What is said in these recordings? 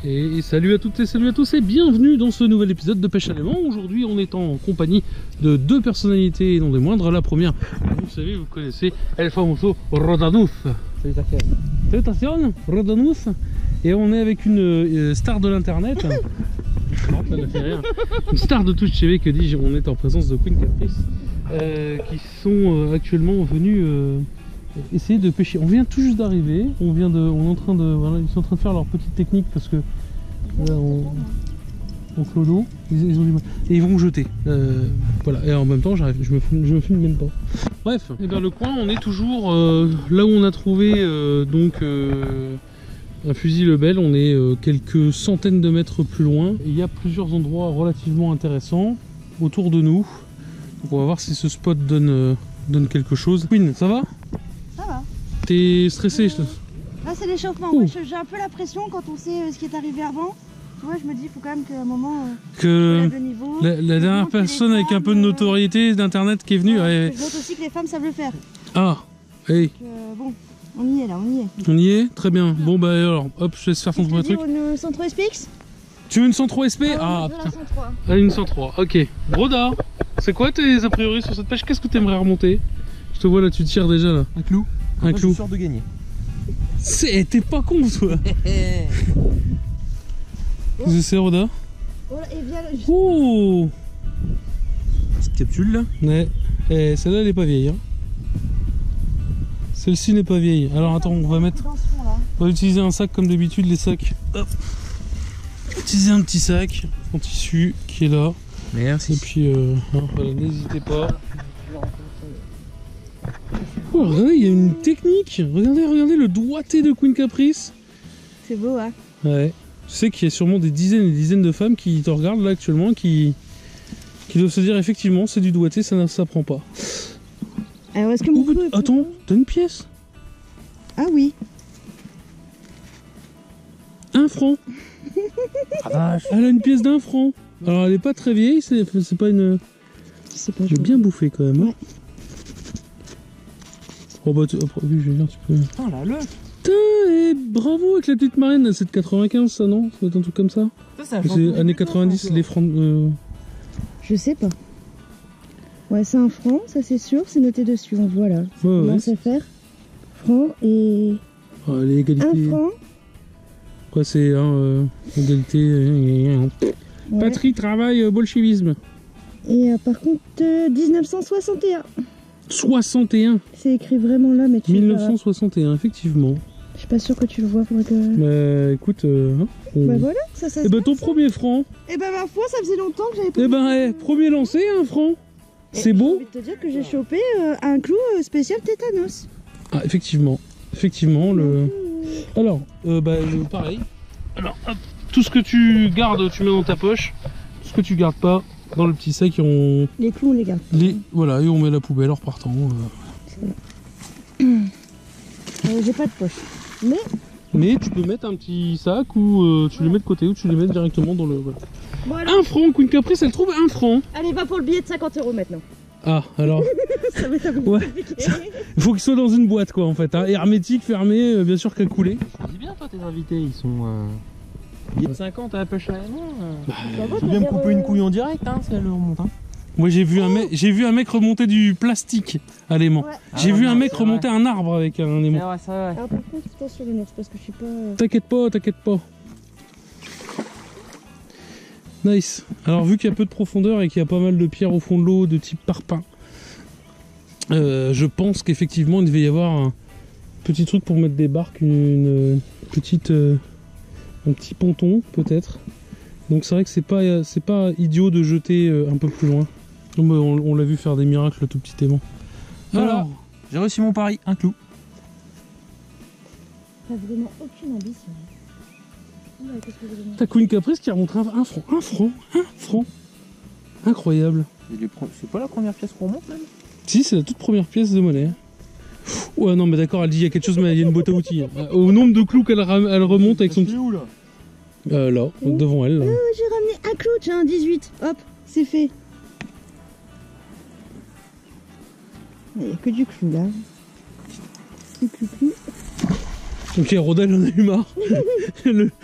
Et salut à toutes et salut à tous et bienvenue dans ce nouvel épisode de Pêche à l'aimant. Aujourd'hui on est en compagnie de deux personnalités et non des moindres. La première, vous savez, vous connaissez, El famoso Rodanus. Salutations. Salutations, Rodanus. Et on est avec une star de l'internet. Non, ça ne fait rien. Une star de Twitch TV, que dis-je, on est en présence de Queen Caprice, qui sont actuellement venus essayer de pêcher. On vient tout juste d'arriver, on est en train de, voilà, ils sont en train de faire leur petite technique parce que là, on clodo, ils ont du mal. Et ils vont jeter. Voilà, et en même temps j'arrive, je me filme même pas. Bref, et vers le coin, on est toujours là où on a trouvé un fusil Lebel. On est quelques centaines de mètres plus loin. Il y a plusieurs endroits relativement intéressants autour de nous. Donc on va voir si ce spot donne quelque chose. Queen, ça va? Ça va. T'es stressé? Là c'est l'échauffement. Oh. J'ai un peu la pression quand on sait ce qui est arrivé avant. Tu vois, je me dis il faut quand même qu'à un moment que de niveau, la dernière personne avec un peu de notoriété d'internet qui est venue. Je montre aussi que les femmes savent le faire. Ah, hey. Bon, on y est là, on y est. On y est? Très bien. Bon bah alors, hop, je laisse faire ton premier truc. Une 103 SPX. Tu veux une 103 SP? Ah putain. Allez, une 103, ok. Broda, c'est quoi tes a priori sur cette pêche? Qu'est-ce que tu aimerais remonter? Je te vois là, tu tires déjà là. Un clou. Un clou. Je suis sûr de gagner. T'es pas con toi. Je sais, Roda. Voilà, et bien, Oh, Petite capsule là. ouais. Eh, celle-là elle est pas vieille. Hein. Celle-ci n'est pas vieille. Alors attends, on va mettre. dans ce fond là. On va utiliser un sac comme d'habitude, les sacs. Hop. Utiliser un petit sac en tissu qui est là. Merci. Et puis voilà, n'hésitez pas. Oh, regardez, il y a une technique. Regardez le doigté de Queen Caprice. C'est beau, hein. Ouais. Je sais qu'il y a sûrement des dizaines et des dizaines de femmes qui te regardent là actuellement, qui doivent se dire effectivement c'est du doigté, ça ne s'apprend pas. Alors est-ce que mon clou est plus Attends, grand? t'as une pièce? Ah oui. 1 franc. Ah vache. Elle a une pièce d'1 franc. Alors elle est pas très vieille, c'est pas une. C'est pas J'ai bien bouffé quand même. Hein. Ouais. Oh bah oui, je vais dire, tu peux. Putain la le. Putain, et bravo avec la petite marine, c'est de 95 ça non? Ça doit être un truc comme ça? C'est années 90, les francs. Je sais pas. Ouais, c'est 1 franc, ça c'est sûr, c'est noté dessus, on voit là. Ouais, Comment ouais. ça faire? Franc et Ah, les égalités. 1 franc. Quoi, c'est égalité. Ouais. Patrie, travail, bolchevisme. Et par contre, 1961. 61. C'est écrit vraiment là, mais tu le verras. 1961, effectivement. Je suis pas sûre que tu le vois. Faudrait que... Bah écoute, hein, Bah voilà, ça et bah ton premier franc. Et bah ma foi, ça faisait longtemps que j'avais pas... Et ben premier lancé, 1 franc. C'est J'ai beau. envie de te dire que j'ai chopé un clou spécial tétanos. Ah effectivement, le. Alors, pareil. Alors, hop, tout ce que tu gardes, tu mets dans ta poche. Tout ce que tu gardes pas, dans le petit sac, on Les clous, on les garde. voilà, et on met la poubelle en repartant. J'ai pas de poche. Mais tu peux mettre un petit sac ou tu les mets de côté ou tu les mets directement dans le. Voilà. Voilà. 1 franc, Queen Caprice, elle trouve 1 franc. Allez, va pour le billet de 50 € maintenant. Ah, alors. Ça va être un peu Ouais. compliqué. Il faut qu'il soit dans une boîte, quoi, en fait. Hein. Hermétique, fermé, bien sûr qu'à couler. Dis bien toi tes invités, ils sont. Il y a 50 à la pêche à l'aimant. Ça va, Faut bien me couper une couille en direct, hein, si elle remonte. Hein. Moi, j'ai vu un mec remonter du plastique à l'aimant. Ouais. J'ai Ah vu ouais, un mec c'est remonter un arbre avec un aimant. Ouais, ça va. Alors par contre, attention le ours, parce que je suis pas... T'inquiète pas. Nice. Alors vu qu'il y a peu de profondeur et qu'il y a pas mal de pierres au fond de l'eau de type parpaing, je pense qu'effectivement il devait y avoir un petit truc pour mettre des barques, un petit ponton peut-être. Donc c'est vrai que c'est pas idiot de jeter un peu plus loin. On l'a vu faire des miracles le tout petit aimant. Voilà. Alors, J'ai reçu mon pari, un clou. T'as vraiment aucune ambition. Ouais, qu'est-ce que vous avez t'as Queen Caprice qui a remonté 1 franc. Incroyable. C'est pas la première pièce qu'on monte même. Si, c'est la toute première pièce de monnaie. Ouais, non, mais d'accord, elle dit il y a quelque chose, mais il y a une boîte à outils. Au nombre de clous qu'elle remonte avec son. C'est où là? Là, devant elle. Là. J'ai ramené un clou, tiens, 18. Hop, c'est fait. Il n'y a que du clou là. Du clou. Ok, Roda, il en a eu marre.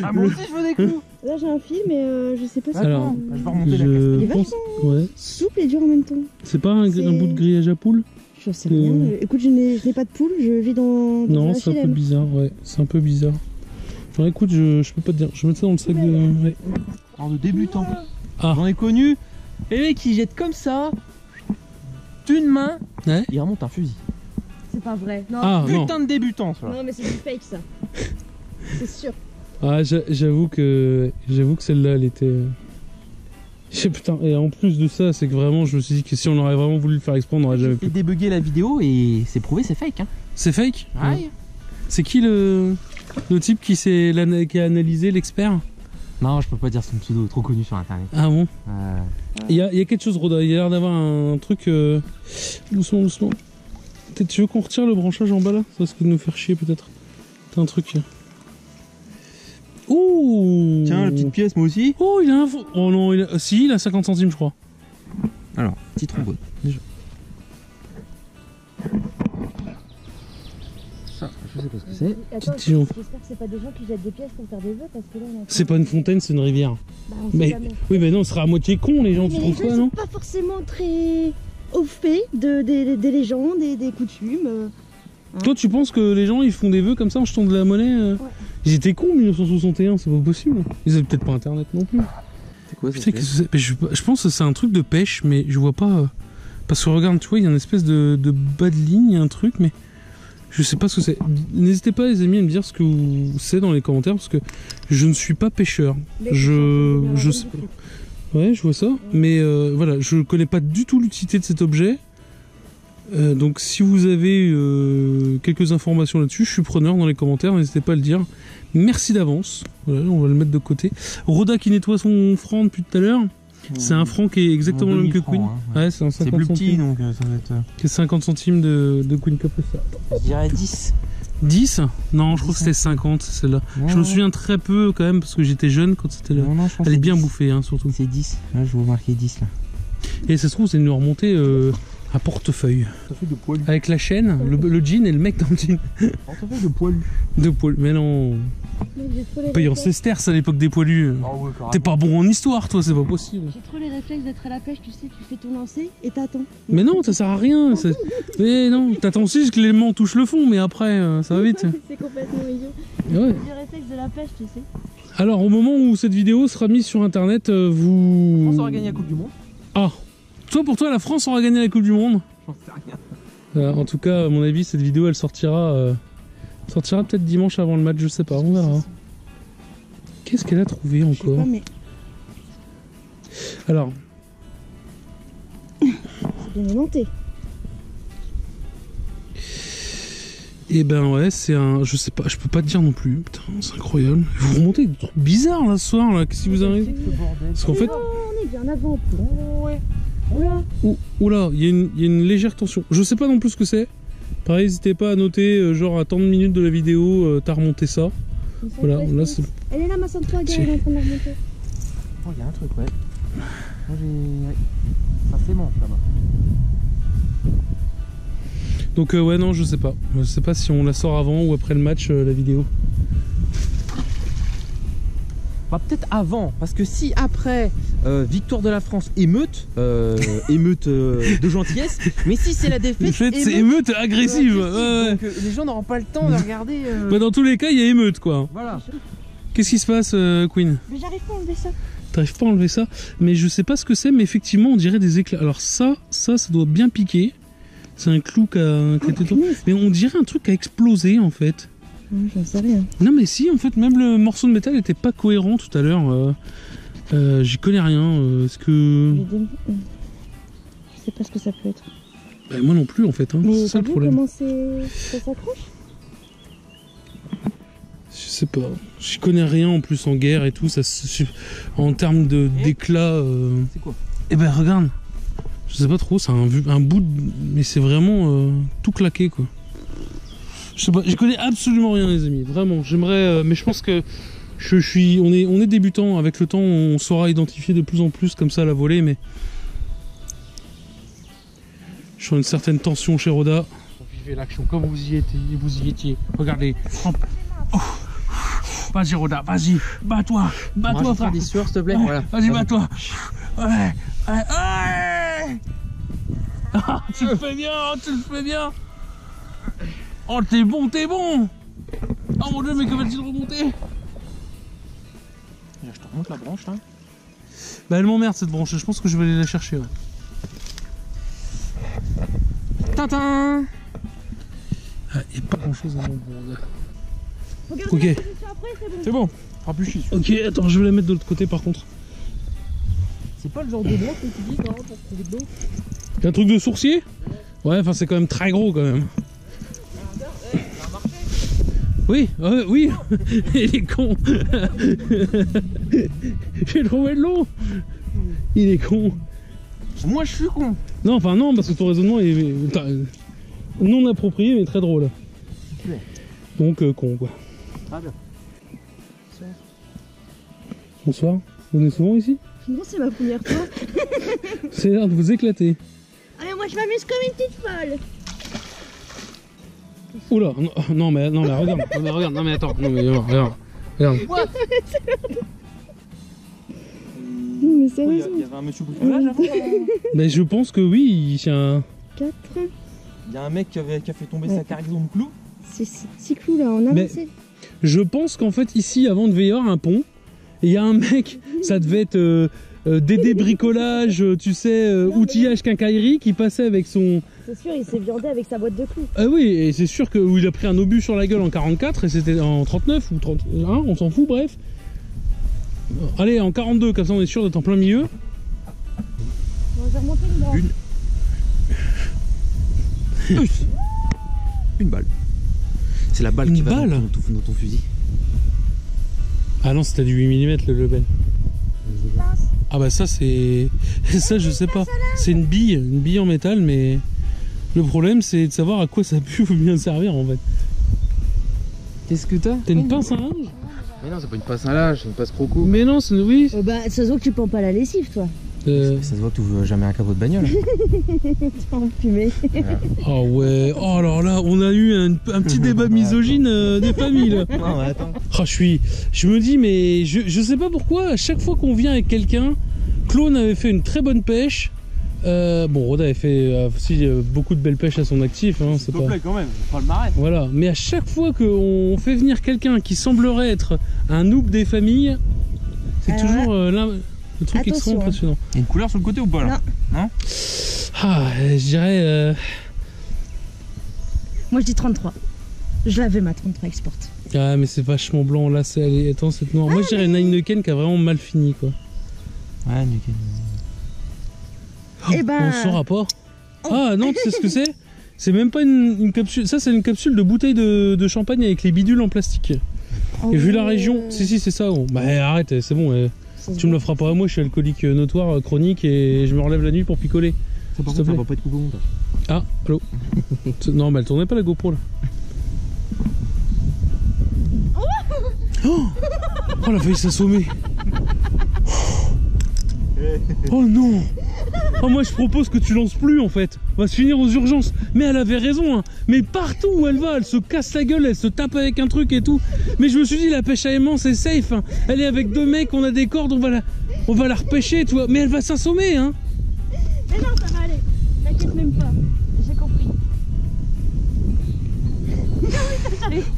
Ah, moi aussi, je veux des coups. Là, j'ai un fil, mais je sais pas si. Alors, je vais remonter la Il est je vachement pense... Ouais. souple et dur en même temps. C'est pas un bout de grillage à poule? Je sais rien. Écoute, je n'ai pas de poule, je vis dans Non, un c'est un peu HLM. bizarre, ouais. C'est un peu bizarre. Enfin, écoute, je peux pas te dire. Je vais mettre ça dans le sac de... Ouais. Alors, de débutant. Ah. J'en ai connu. Et les mecs, ils jettent comme ça. D'une main. Ouais. Il remonte un fusil. C'est pas vrai. Non, Ah, non. Putain de débutant, ça. non mais c'est du fake ça. C'est sûr. Ah, j'avoue que celle-là, elle était... Putain, et en plus de ça, c'est que vraiment, je me suis dit que si on aurait vraiment voulu le faire exprès, on n'aurait jamais J'ai pu. débugger la vidéo et c'est prouvé, c'est fake. Hein. C'est fake? Ouais. C'est qui le type qui a analysé, l'expert? Non, je peux pas dire son pseudo, trop connu sur internet. Ah bon? Il y a quelque chose, Roda, il y a l'air d'avoir un truc... Doucement, doucement. Peut-être tu veux qu'on retire le branchage en bas là? Ça risque de nous faire chier peut-être. T'as un truc... Ouh! Tiens, la petite pièce, moi aussi. Oh, il a un... Oh non, si, il a 50 centimes, je crois. Alors, petit trombone, déjà. Ça, je sais pas ce que c'est. Attends, Petit pigeon. j'espère que c'est pas des gens qui jettent des pièces pour faire des vœux parce que là on a... C'est pas une fontaine, c'est une rivière. Bah, on sait Mais, jamais. oui, mais non, on sera à moitié con les gens, tu Mais les trouves gens pas, sont non? pas forcément très au fait des légendes et des coutumes. Toi, tu penses que les gens ils font des vœux comme ça en jetant de la monnaie? Ouais. Ils étaient cons en 1961, c'est pas possible. Ils avaient peut-être pas internet non plus. C'est quoi Putain, qu'est-ce que c'est? Mais je pense que c'est un truc de pêche, mais je vois pas. Parce que regarde, tu vois, il y a une espèce de bas de ligne, il y a un truc, mais je sais pas ce que c'est. N'hésitez pas, les amis, à me dire ce que c'est dans les commentaires, parce que je ne suis pas pêcheur. Je sais pas. Ouais, je vois ça. Mais voilà, je connais pas du tout l'utilité de cet objet. Donc si vous avez quelques informations là-dessus, je suis preneur dans les commentaires, n'hésitez pas à le dire. Merci d'avance. Voilà, on va le mettre de côté. Roda qui nettoie son franc depuis tout à l'heure. C'est un franc qui est exactement le même que Queen. Ouais, c'est un 50 plus petit, centimes. donc ça va être... C'est 50 centimes de Queen Cup. Je dirais 10. 10? Non, je crois que c'était 50 celle-là. Je me souviens très peu quand même parce que j'étais jeune quand c'était là. Non, je pense Elle est que bien 10. bouffée hein, surtout. C'est 10. Là, je vois marquer 10 là. Et ça se trouve, c'est une remontée un portefeuille. Portefeuille de poilu. Avec la chaîne, le jean et le mec dans le jean. Portefeuille de poilu. De poil. Mais non. Payant sesterces à l'époque des poilus. Oh, ouais, T'es pas bon en histoire, toi, c'est pas possible. J'ai trop les réflexes d'être à la pêche, tu sais, tu fais ton lancer et t'attends. Mais non, ça sert à rien. Mais non, t'attends aussi que l'élément touche le fond, mais après, ça va vite. C'est complètement idiot. Ouais. Les réflexes de la pêche, tu sais. Alors, au moment où cette vidéo sera mise sur internet, vous. France aura gagné la Coupe du Monde. Ah, pour toi, la France aura gagné la Coupe du Monde. J'en sais rien. En tout cas, à mon avis, cette vidéo, elle sortira peut-être dimanche avant le match, je sais pas, on verra. Qu'est-ce qu'elle a trouvé Je sais encore? pas, mais Alors, c'est bien aimanté. et ben ouais, c'est un. Je sais pas, je peux pas te dire non plus. Putain, c'est incroyable. Vous remontez des trucs bizarres là ce soir, là. Qu'est-ce qui vous arrive? Parce qu'en fait. Non, on est bien avant. Ouais. Oula. Oula, il y a une légère tension. Je sais pas non plus ce que c'est. Pareil, n'hésitez pas à noter, genre à tant de minutes de la vidéo, t'as remonté ça. Voilà, là c'est. Elle est là, ma 103, gars, elle est en train de la remonter. Oh, il y a un truc, ouais. Moi j'ai. Ouais. Ça s'aimante là-bas. Donc, ouais, non, je sais pas. Je sais pas si on la sort avant ou après le match, la vidéo. Bah, peut-être avant, parce que si après victoire de la France, émeute, émeute de gentillesse, mais si c'est la défaite, En fait, c'est émeute agressive. Ouais. Donc les gens n'auront pas le temps de regarder. Bah, dans tous les cas, il y a émeute quoi. Voilà. Qu'est-ce qui se passe, Queen? Mais j'arrive pas à enlever ça. T'arrives pas à enlever ça? Mais je sais pas ce que c'est, mais effectivement, on dirait des éclats. Alors, ça doit bien piquer. C'est un clou qui a été. Mais on dirait un truc qui a explosé en fait. J'en sais rien. Non, mais si, en fait, même le morceau de métal était pas cohérent tout à l'heure. J'y connais rien. Est-ce que. Je sais pas ce que ça peut être. Bah, moi non plus en fait, hein. C'est ça le problème. Comment ça s'accroche? Je sais pas. J'y connais rien en plus en guerre et tout. En termes d'éclat. C'est quoi? Eh ben regarde. Je sais pas trop, c'est un bout de. Mais c'est vraiment tout claqué quoi. Je sais pas, je connais absolument rien les amis. Vraiment, j'aimerais. Mais je pense que on est débutant. Avec le temps, on saura identifier de plus en plus comme ça à la volée, mais. Je sens une certaine tension chez Roda. Vivez l'action comme vous y étiez. Regardez. Oh. Vas-y Roda, vas-y, bats-toi, frère. Des sueurs, s'il te plaît. Ouais, Voilà. vas-y, bats-toi. Ouais. Ah, tu le fais bien, tu le fais bien. Oh, t'es bon, t'es bon. Oh mon dieu, mais que va-t-il remonter? Je te remonte la branche là. Bah, elle m'emmerde cette branche, je pense que je vais aller la chercher. Ouais. Tintin. Ah, et pas grand chose dans mon monde. Regardez Ok. la position après, c'est bon. C'est bon. Fera plus chier. Ok, attends, je vais la mettre de l'autre côté par contre. C'est pas le genre de bois que tu utilises pour trouver de l'eau. Un truc de sourcier? Ouais, enfin c'est quand même très gros quand même. Oui, oui, il est con. J'ai trouvé de l'eau. Il est con. Moi je suis con. Non, enfin non, parce que ton raisonnement est non approprié mais très drôle. Donc con quoi. Ah bien. Bonsoir. Vous venez souvent ici? Non, c'est ma première fois. C'est l'air de vous éclater. Allez, moi je m'amuse comme une petite folle. Oula, non mais regarde, non mais attends, non mais regarde. Non, mais Il sérieusement. y avait un monsieur bricolage avant. Mais je pense que oui, il y a un... 4. Il y a un mec qui a fait tomber sa cargaison de clous. C'est 6 clous là, en avancé. Je pense qu'en fait ici avant devait y avoir un pont. Et il y a un mec, ça devait être Dédé bricolage, tu sais, outillage quincaillerie qui passait avec son... C'est sûr, il s'est viandé avec sa boîte de clous. Ah oui, et c'est sûr qu'il a pris un obus sur la gueule en 44 et c'était en 39 ou 31, on s'en fout, bref. Allez, en 42, comme ça on est sûr d'être en plein milieu. On va remonter une branche. Une balle. C'est la balle Une qui va balle dans ton fusil. Ah non, c'était du 8 mm le Lebel. Ah bah ça c'est... ça je sais pas. C'est une bille en métal, mais... Le problème c'est de savoir à quoi ça peut bien servir en fait. Qu'est-ce que t'as? T'as une pince à linge? Mais non, c'est pas une pince à linge, c'est une pince croco. Mais non, c'est... oui. Bah, ça se voit que tu prends pas la lessive, toi. Ça se voit que tu ouvres jamais un capot de bagnole. T'es enfumé. Ah ouais, oh alors là, on a eu un petit débat misogyne des familles là. Non, mais attends. Ah, je me dis, mais je sais pas pourquoi, à chaque fois qu'on vient avec quelqu'un, Clone avait fait une très bonne pêche. Bon, Roda avait fait aussi beaucoup de belles pêches à son actif. Hein, S'il te plaît, quand même, pas le marais. Voilà, mais à chaque fois qu'on fait venir quelqu'un qui semblerait être un noob des familles, c'est Alors toujours le truc attention, extrêmement impressionnant. Il y a une couleur sur le côté ou pas là? Non. Ah, je dirais. Moi, je dis 33. Je l'avais ma 33 Export. Ah, mais c'est vachement blanc là, attends, cette noire. Moi, je dirais une Heineken qui a vraiment mal fini quoi. Ouais, nickel. Eh ben... On saura pas. Ah non, tu sais ce que c'est? C'est même pas une capsule. Ça, c'est une capsule de bouteille de champagne avec les bidules en plastique. Oh, Et vu la région, si c'est ça. Bon. Bah arrête, c'est bon. Tu me le feras pas à moi. Je suis alcoolique notoire, chronique et je me relève la nuit pour picoler. Ça, par S'il te contre, ça plaît. va pas être coupé au montage. Ah, allô. Non, mais elle tournait pas la GoPro là. Oh, elle a failli s'assommer. Oh non. Oh, moi je propose que tu lances plus en fait. On va se finir aux urgences. Mais elle avait raison hein. Mais partout où elle va, elle se casse la gueule, elle se tape avec un truc et tout. Mais je me suis dit la pêche à aimant c'est safe hein. Elle est avec 2 mecs, on a des cordes, on va la repêcher, tu vois. Mais elle va s'assommer hein. Mais non, ça va aller. T'inquiète même pas. J'ai compris.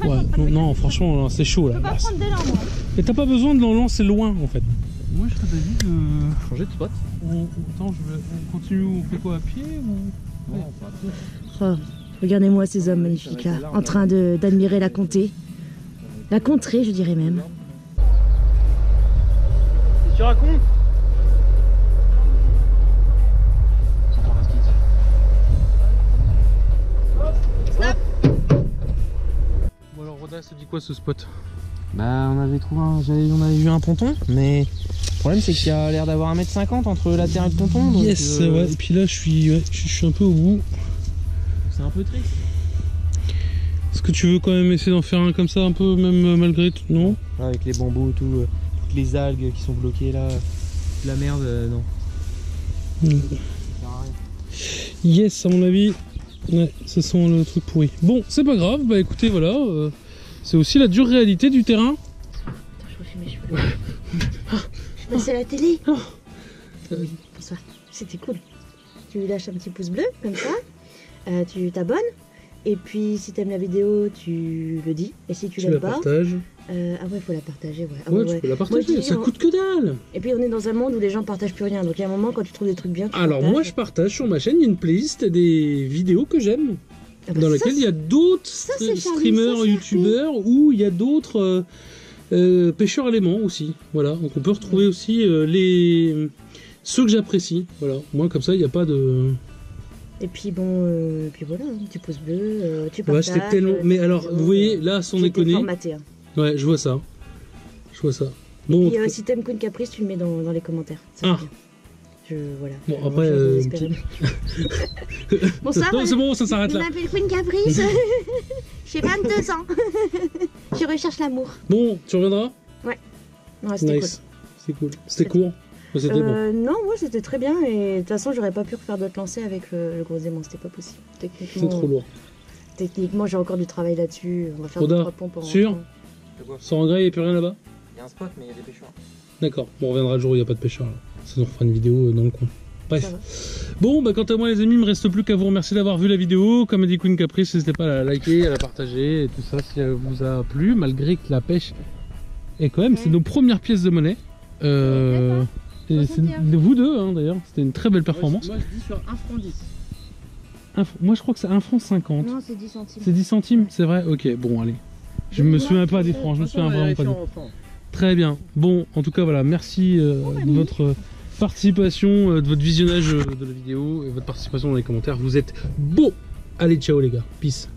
Ouais, non, franchement c'est chaud là. Je peux pas prendre d'élan, moi. Et t'as pas besoin de l'en lancer loin en fait. Moi je serais d'avis de... Changer de spot. Attends, on continue, on fait quoi à pied ou... Non, pas à pied. Oh, regardez-moi ces hommes magnifiques là, en train d'admirer la comté. La contrée, je dirais même. Qu'est-ce que tu racontes? Bon alors Roda, ça dit quoi ce spot? Bah on avait trouvé on avait vu un ponton, mais le problème c'est qu'il y a l'air d'avoir 1,50 m entre la terre et le ponton. Donc, Yes, ouais, et puis là je suis un peu au bout. C'est un peu triste. Est-ce que tu veux quand même essayer d'en faire un comme ça un peu, même malgré tout? Non? Là, avec les bambous, toutes les algues qui sont bloquées là, toute la merde, non. Ça sert à rien. Yes, à mon avis, ouais, ça sent le truc pourri. Bon, c'est pas grave, bah écoutez, voilà. C'est aussi la dure réalité du terrain. Attends, je refais mes cheveux. Je passais à la télé. Oui, bonsoir. C'était cool. Tu lâches un petit pouce bleu, comme ça. Tu t'abonnes. Et puis, si t'aimes la vidéo, tu le dis. Et si tu la l'aimes pas... partages. Ah ouais, faut la partager, ouais. Ah Ouais, ouais. tu peux la Moi, partager, je dis, ça coûte que dalle. Et puis, on est dans un monde où les gens partagent plus rien. Donc, il y a un moment, quand tu trouves des trucs bien, tu Alors partages. moi je partage sur ma chaîne, il y a une playlist des vidéos que j'aime. Ah bah Dans ça, laquelle il y a d'autres c'est Charlie, streamers, ça, c'est youtubeurs, ou il y a d'autres pêcheurs à l'aimant aussi. Voilà, donc on peut retrouver aussi ceux que j'apprécie. Voilà, moi comme ça il n'y a pas de... Et puis bon, puis voilà, un petit pouce bleu, tu Ouais, partages. c'était tellement... Mais alors, vidéos, vous voyez, là, sans j'étais déconner... formaté, hein. Ouais, je vois ça. Je vois ça. Bon, Et si t'aimes Queen Caprice, tu le mets dans les commentaires. Ça Ah. fait bien. Voilà. Bon, Je après, suis désespérée. Bonsoir. non, c'est bon, ça s'arrête Je là. m'appelle Queen Caprice. J'ai 22 ans. Je recherche l'amour. Bon, tu reviendras? Ouais, c'était Nice. C'est cool. C'était court. Mais c'était cool. bon. Non, moi c'était très bien. Et de toute façon, j'aurais pas pu refaire d'autres lancers avec le gros aimant. C'était pas possible. C'est trop lourd. Techniquement, j'ai encore du travail là-dessus. On va faire Oda, 2-3 pompes en sûr rentrant. Sans regret, il n'y a plus rien là-bas? Il y a un spot, mais il y a des pêcheurs. D'accord. Bon, on reviendra le jour où il n'y a pas de pêcheurs. Là. Ça nous refera une vidéo dans le coin. Bref. Ça va. Bon, bah quant à moi les amis, il me reste plus qu'à vous remercier d'avoir vu la vidéo. Comme a dit Queen Caprice, n'hésitez pas à la liker, à la partager et tout ça si elle vous a plu, malgré que la pêche est quand même, c'est nos premières pièces de monnaie. Et c'est de vous deux hein, d'ailleurs, c'était une très belle performance. Moi je dis sur 1 franc 10. Moi je crois que c'est 1 franc 50. Non, c'est 10 centimes. C'est 10 centimes, c'est vrai? Ok, bon allez. Je me souviens pas des francs, je me souviens vraiment pas des francs. Très bien. Bon, en tout cas voilà, merci de votre participation, de votre visionnage de la vidéo et votre participation dans les commentaires. Vous êtes beaux. Allez, ciao les gars. Peace.